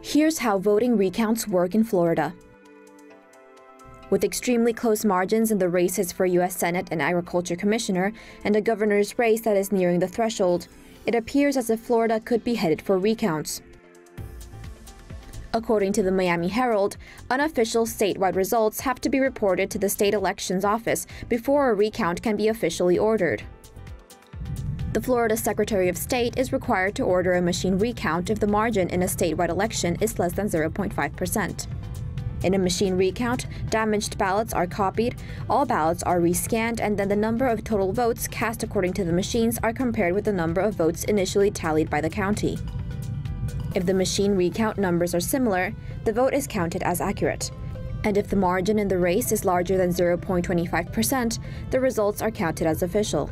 Here's how voting recounts work in Florida. With extremely close margins in the races for U.S. Senate and Agriculture Commissioner and a governor's race that is nearing the threshold, it appears as if Florida could be headed for recounts. According to the Miami Herald, unofficial statewide results have to be reported to the state elections office before a recount can be officially ordered. The Florida Secretary of State is required to order a machine recount if the margin in a statewide election is less than 0.5%. In a machine recount, damaged ballots are copied, all ballots are rescanned, and then the number of total votes cast according to the machines are compared with the number of votes initially tallied by the county. If the machine recount numbers are similar, the vote is counted as accurate. And if the margin in the race is larger than 0.25%, the results are counted as official.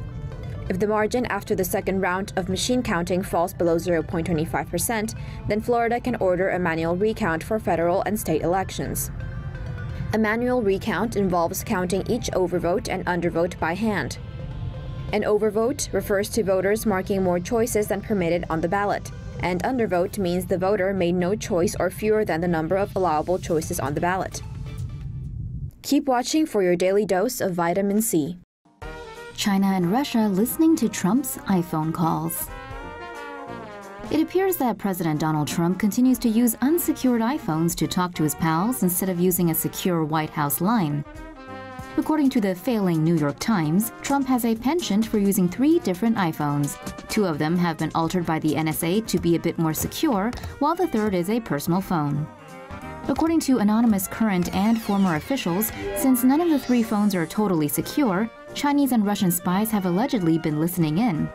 If the margin after the second round of machine counting falls below 0.25%, then Florida can order a manual recount for federal and state elections. A manual recount involves counting each overvote and undervote by hand. An overvote refers to voters marking more choices than permitted on the ballot, and undervote means the voter made no choice or fewer than the number of allowable choices on the ballot. Keep watching for your daily dose of vitamin C. China and Russia listening to Trump's iPhone calls. It appears that President Donald Trump continues to use unsecured iPhones to talk to his pals instead of using a secure White House line. According to the failing New York Times, Trump has a penchant for using 3 different iPhones. 2 of them have been altered by the NSA to be a bit more secure, while the third is a personal phone. According to anonymous current and former officials, since none of the 3 phones are totally secure, Chinese and Russian spies have allegedly been listening in.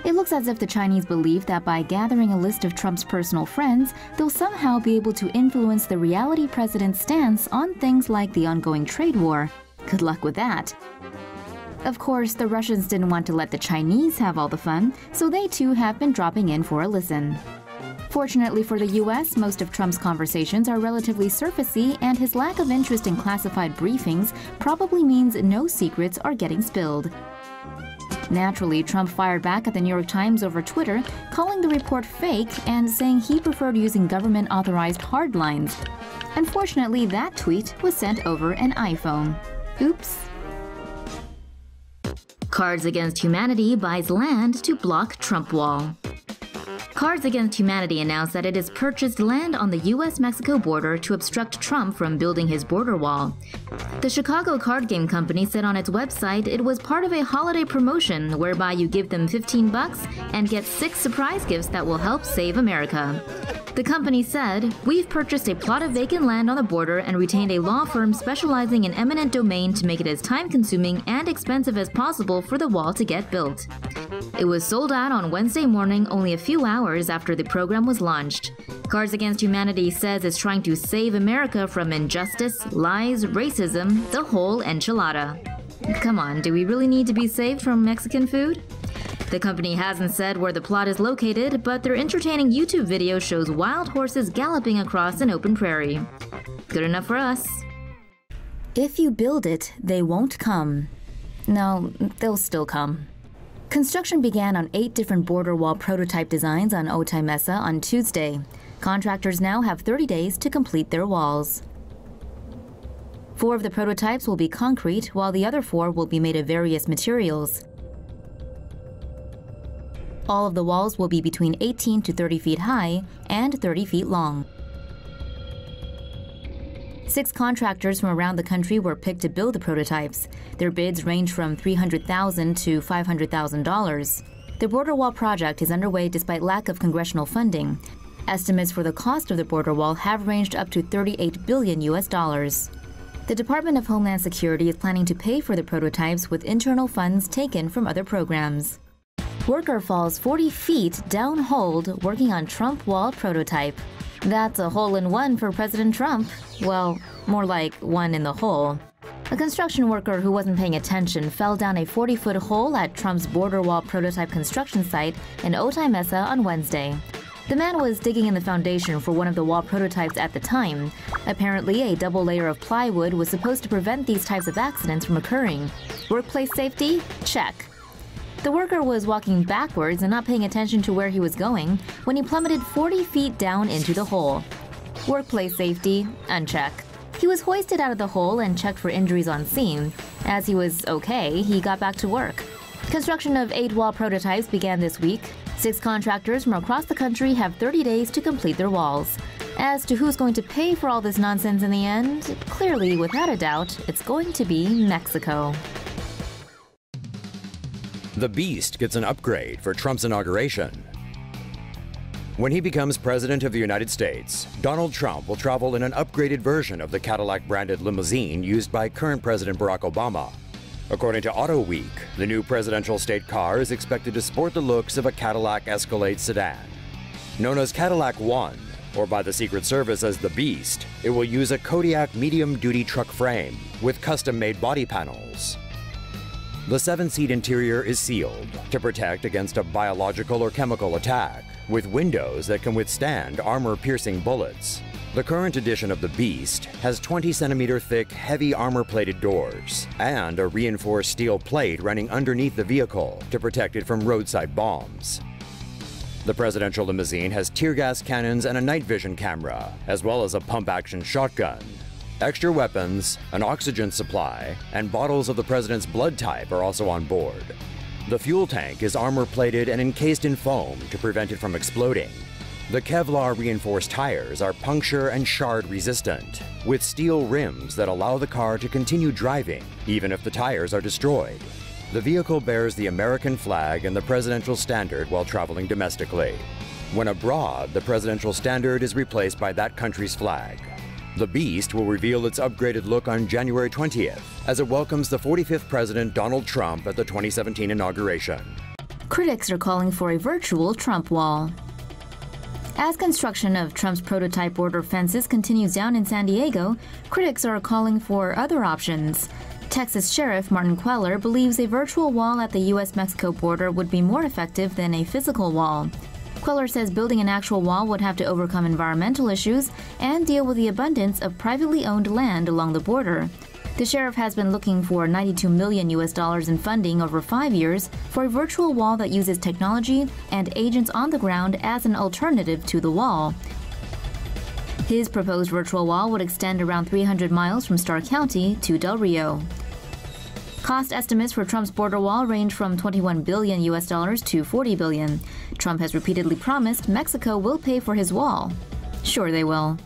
It looks as if the Chinese believe that by gathering a list of Trump's personal friends, they'll somehow be able to influence the reality president's stance on things like the ongoing trade war. Good luck with that. Of course, the Russians didn't want to let the Chinese have all the fun, so they too have been dropping in for a listen. Fortunately for the U.S., most of Trump's conversations are relatively surfacey, and his lack of interest in classified briefings probably means no secrets are getting spilled. Naturally, Trump fired back at the New York Times over Twitter, calling the report fake and saying he preferred using government-authorized hardlines. Unfortunately, that tweet was sent over an iPhone. Oops. Cards Against Humanity buys land to block Trump wall. Cards Against Humanity announced that it has purchased land on the U.S.-Mexico border to obstruct Trump from building his border wall. The Chicago card game company said on its website it was part of a holiday promotion whereby you give them $15 and get 6 surprise gifts that will help save America. The company said, "We've purchased a plot of vacant land on the border and retained a law firm specializing in eminent domain to make it as time-consuming and expensive as possible for the wall to get built." It was sold out on Wednesday morning, only a few hours after the program was launched. Cards Against Humanity says it's trying to save America from injustice, lies, racism, the whole enchilada. Come on, do we really need to be saved from Mexican food? The company hasn't said where the plot is located, but their entertaining YouTube video shows wild horses galloping across an open prairie. Good enough for us. If you build it, they won't come. No, they'll still come. Construction began on 8 different border wall prototype designs on Otay Mesa on Tuesday. Contractors now have 30 days to complete their walls. 4 of the prototypes will be concrete, while the other 4 will be made of various materials. All of the walls will be between 18 to 30 feet high and 30 feet long. 6 contractors from around the country were picked to build the prototypes. Their bids range from $300,000 to $500,000. The border wall project is underway despite lack of congressional funding. Estimates for the cost of the border wall have ranged up to $38 billion US. The Department of Homeland Security is planning to pay for the prototypes with internal funds taken from other programs. Worker falls 40 feet down hold working on Trump wall prototype. That's a hole-in-one for President Trump. Well, more like one in the hole. A construction worker who wasn't paying attention fell down a 40-foot hole at Trump's border wall prototype construction site in Otay Mesa on Wednesday. The man was digging in the foundation for one of the wall prototypes at the time. Apparently, a double layer of plywood was supposed to prevent these types of accidents from occurring. Workplace safety? Check. The worker was walking backwards and not paying attention to where he was going when he plummeted 40 feet down into the hole. Workplace safety, uncheck. He was hoisted out of the hole and checked for injuries on scene. As he was okay, he got back to work. Construction of 8 wall prototypes began this week. 6 contractors from across the country have 30 days to complete their walls. As to who's going to pay for all this nonsense in the end, clearly, without a doubt, it's going to be Mexico. The Beast gets an upgrade for Trump's inauguration. When he becomes President of the United States, Donald Trump will travel in an upgraded version of the Cadillac-branded limousine used by current President Barack Obama. According to Auto Week, the new presidential state car is expected to sport the looks of a Cadillac Escalade sedan. Known as Cadillac One, or by the Secret Service as the Beast, it will use a Kodiak medium-duty truck frame with custom-made body panels. The 7-seat interior is sealed to protect against a biological or chemical attack, with windows that can withstand armor-piercing bullets. The current edition of the Beast has 20-centimeter thick, heavy armor-plated doors and a reinforced steel plate running underneath the vehicle to protect it from roadside bombs. The presidential limousine has tear gas cannons and a night vision camera, as well as a pump-action shotgun. Extra weapons, an oxygen supply, and bottles of the president's blood type are also on board. The fuel tank is armor-plated and encased in foam to prevent it from exploding. The Kevlar-reinforced tires are puncture and shard resistant, with steel rims that allow the car to continue driving even if the tires are destroyed. The vehicle bears the American flag and the presidential standard while traveling domestically. When abroad, the presidential standard is replaced by that country's flag. The Beast will reveal its upgraded look on January 20th, as it welcomes the 45th President Donald Trump at the 2017 inauguration. Critics are calling for a virtual Trump wall. As construction of Trump's prototype border fences continues down in San Diego, critics are calling for other options. Texas Sheriff Martin Queller believes a virtual wall at the U.S.-Mexico border would be more effective than a physical wall. Queller says building an actual wall would have to overcome environmental issues and deal with the abundance of privately owned land along the border. The sheriff has been looking for $92 million in funding over 5 years for a virtual wall that uses technology and agents on the ground as an alternative to the wall. His proposed virtual wall would extend around 300 miles from Starr County to Del Rio. Cost estimates for Trump's border wall range from $21 billion to $40 billion. Trump has repeatedly promised Mexico will pay for his wall. Sure they will.